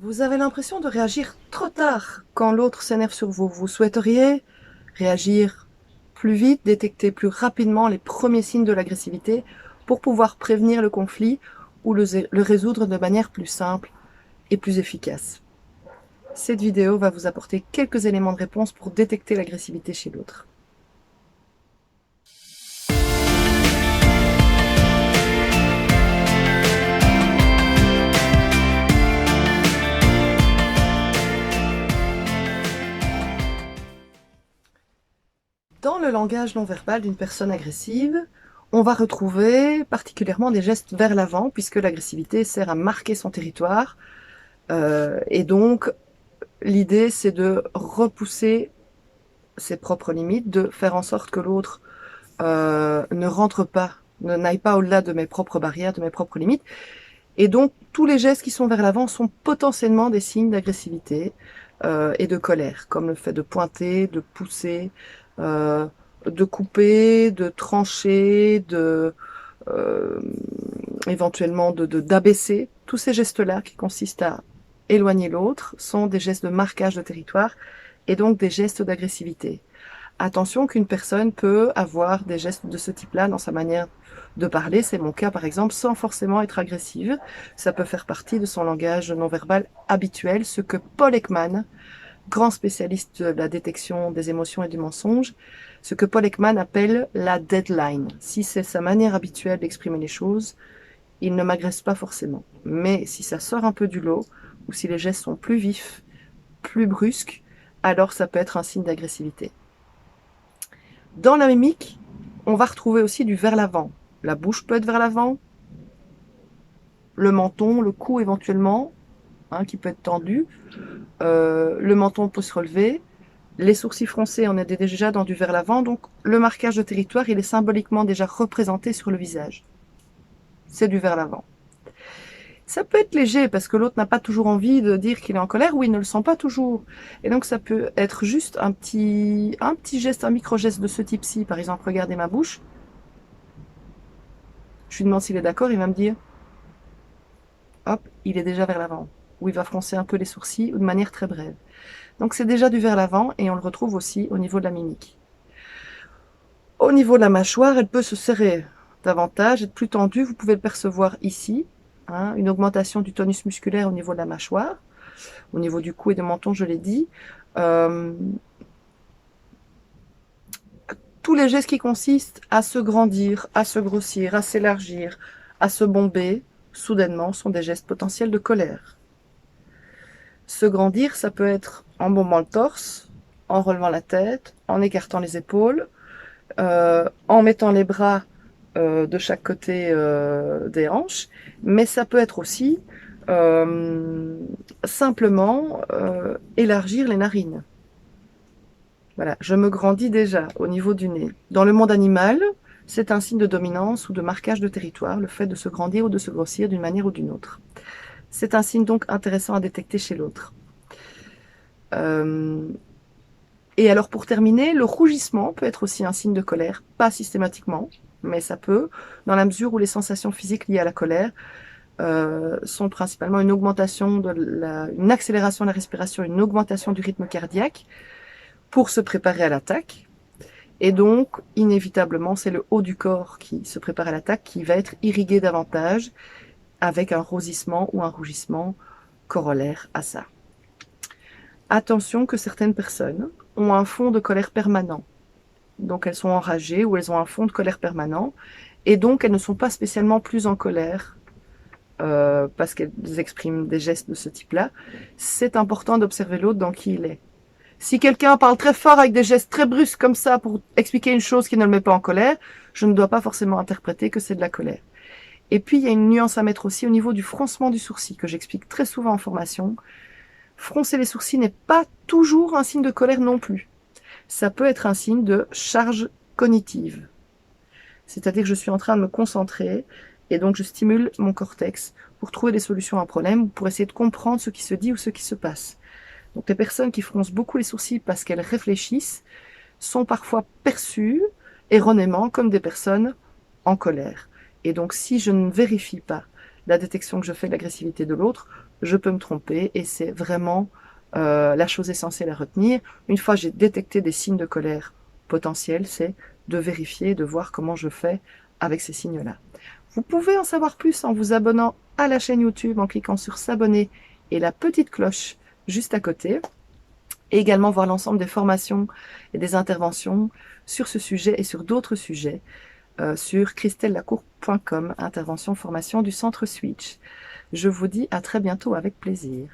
Vous avez l'impression de réagir trop tard quand l'autre s'énerve sur vous. Vous souhaiteriez réagir plus vite, détecter plus rapidement les premiers signes de l'agressivité pour pouvoir prévenir le conflit ou le résoudre de manière plus simple et plus efficace. Cette vidéo va vous apporter quelques éléments de réponse pour détecter l'agressivité chez l'autre. Dans le langage non verbal d'une personne agressive, on va retrouver particulièrement des gestes vers l'avant, puisque l'agressivité sert à marquer son territoire. Et donc, l'idée, c'est de repousser ses propres limites, de faire en sorte que l'autre ne rentre pas, n'aille pas au-delà de mes propres barrières, de mes propres limites. Et donc, tous les gestes qui sont vers l'avant sont potentiellement des signes d'agressivité et de colère, comme le fait de pointer, de pousser, euh, de couper, de trancher, euh, éventuellement d'abaisser. Tous ces gestes-là qui consistent à éloigner l'autre sont des gestes de marquage de territoire et donc des gestes d'agressivité. Attention qu'une personne peut avoir des gestes de ce type-là dans sa manière de parler, c'est mon cas par exemple, sans forcément être agressive. Ça peut faire partie de son langage non verbal habituel, ce que Paul Ekman, grand spécialiste de la détection des émotions et du mensonge, ce que Paul Ekman appelle la deadline. Si c'est sa manière habituelle d'exprimer les choses, il ne m'agresse pas forcément. Mais si ça sort un peu du lot, ou si les gestes sont plus vifs, plus brusques, alors ça peut être un signe d'agressivité. Dans la mimique, on va retrouver aussi du vers l'avant. La bouche peut être vers l'avant, le menton, le cou éventuellement, qui peut être tendu, le menton peut se relever, les sourcils froncés, on est déjà dans du vers l'avant, donc le marquage de territoire, il est symboliquement déjà représenté sur le visage. C'est du vers l'avant. Ça peut être léger parce que l'autre n'a pas toujours envie de dire qu'il est en colère ou il ne le sent pas toujours. Et donc ça peut être juste un petit geste, un micro-geste de ce type-ci. Par exemple, regardez ma bouche. Je lui demande s'il est d'accord, il va me dire, hop, il est déjà vers l'avant. Ou il va froncer un peu les sourcils ou de manière très brève. Donc c'est déjà du vers l'avant et on le retrouve aussi au niveau de la mimique. Au niveau de la mâchoire, elle peut se serrer davantage, être plus tendue. Vous pouvez le percevoir ici, une augmentation du tonus musculaire au niveau de la mâchoire. Au niveau du cou et du menton, je l'ai dit. Tous les gestes qui consistent à se grandir, à se grossir, à s'élargir, à se bomber, soudainement, sont des gestes potentiels de colère. Se grandir, ça peut être en bombant le torse, en relevant la tête, en écartant les épaules, en mettant les bras de chaque côté des hanches, mais ça peut être aussi simplement élargir les narines. Voilà, je me grandis déjà au niveau du nez. Dans le monde animal, c'est un signe de dominance ou de marquage de territoire, le fait de se grandir ou de se grossir d'une manière ou d'une autre. C'est un signe donc intéressant à détecter chez l'autre. Et alors pour terminer, le rougissement peut être aussi un signe de colère, pas systématiquement, mais ça peut, dans la mesure où les sensations physiques liées à la colère sont principalement une augmentation une accélération de la respiration, une augmentation du rythme cardiaque pour se préparer à l'attaque. Et donc, inévitablement, c'est le haut du corps qui se prépare à l'attaque qui va être irrigué davantage avec un rosissement ou un rougissement corollaire à ça. Attention que certaines personnes ont un fond de colère permanent. Donc elles sont enragées ou elles ont un fond de colère permanent et donc elles ne sont pas spécialement plus en colère parce qu'elles expriment des gestes de ce type-là. C'est important d'observer l'autre dans qui il est. Si quelqu'un parle très fort avec des gestes très brusques comme ça pour expliquer une chose qui ne le met pas en colère, je ne dois pas forcément interpréter que c'est de la colère. Et puis il y a une nuance à mettre aussi au niveau du froncement du sourcil que j'explique très souvent en formation. Froncer les sourcils n'est pas toujours un signe de colère non plus. Ça peut être un signe de charge cognitive. C'est-à-dire que je suis en train de me concentrer et donc je stimule mon cortex pour trouver des solutions à un problème ou pour essayer de comprendre ce qui se dit ou ce qui se passe. Donc les personnes qui froncent beaucoup les sourcils parce qu'elles réfléchissent sont parfois perçues erronément comme des personnes en colère. Et donc si je ne vérifie pas la détection que je fais de l'agressivité de l'autre, je peux me tromper et c'est vraiment la chose essentielle à retenir. Une fois que j'ai détecté des signes de colère potentiels, c'est de vérifier, de voir comment je fais avec ces signes-là. Vous pouvez en savoir plus en vous abonnant à la chaîne YouTube, en cliquant sur s'abonner et la petite cloche juste à côté. Et également voir l'ensemble des formations et des interventions sur ce sujet et sur d'autres sujets sur christellelacour.com, intervention formation du centre Switch. Je vous dis à très bientôt avec plaisir.